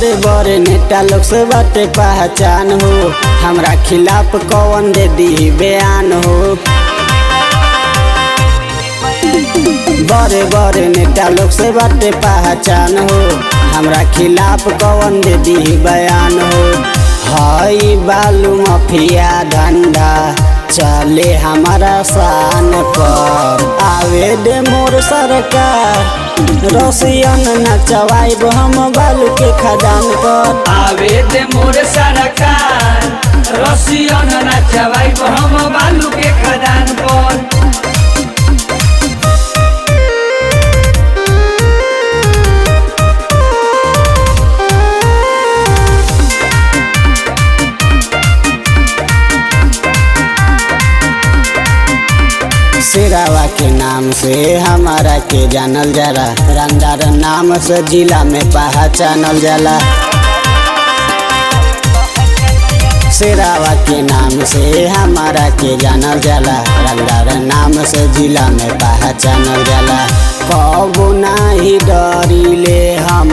बड़े बड़े नेता लोग से बाटे पहचान हो, हमरा खिलाफ कौन दे दी बयान हो। बड़े बड़े नेता लोग से बाटे पहचान हो, हमरा खिलाफ कौन दे दी बयान हो। हई बालू माफिया धंधा चले हमारा शान पर, आवे दे मोर सरकार रसियन नचवाइब हम बालू के खदान पर। आवे दे मोर सरकार रसियन नचवाइब हम बालू के खदान पर। शेरावा के नाम से हमारा के जानल जाला, रंगदार नाम से जिला में पहचानल जाला। शेरावा के नाम से हमारा के जानल जाला, रंगदार नाम से जिला में पहचानल जाला। कबो नाही डरिले हम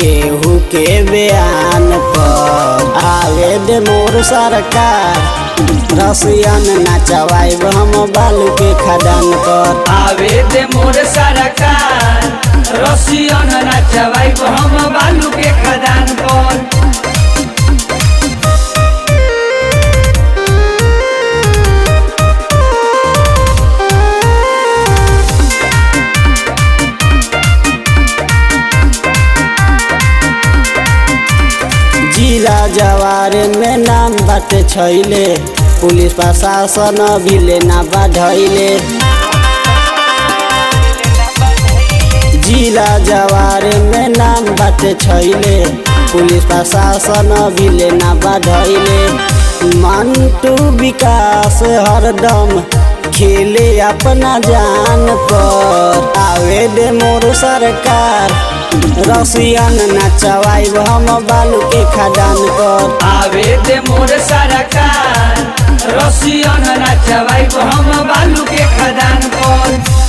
केहू के बयान पर, आवे दे मोर सरकार रसियन नचवाइब हम बालू के खदान पर। आवे दे मोर सरकार रसियन नचवाइब हम बालू के खदान पर। जिला जवार में नाम बाटे छैले, पुलिस प्रशासन भी लेना बढ़ैले। जिला जवार में नाम बाटे छैले, पुलिस प्रशासन भी लेना बढ़ैले। मंटू विकास हरदम खेले अपना जान पर, आवे दे मोर सरकार रसियन नचवाइब हम बालू के खदान पर। आवे दे मोर सरकार रसियन नचवाइब हम बालू के खदान पर।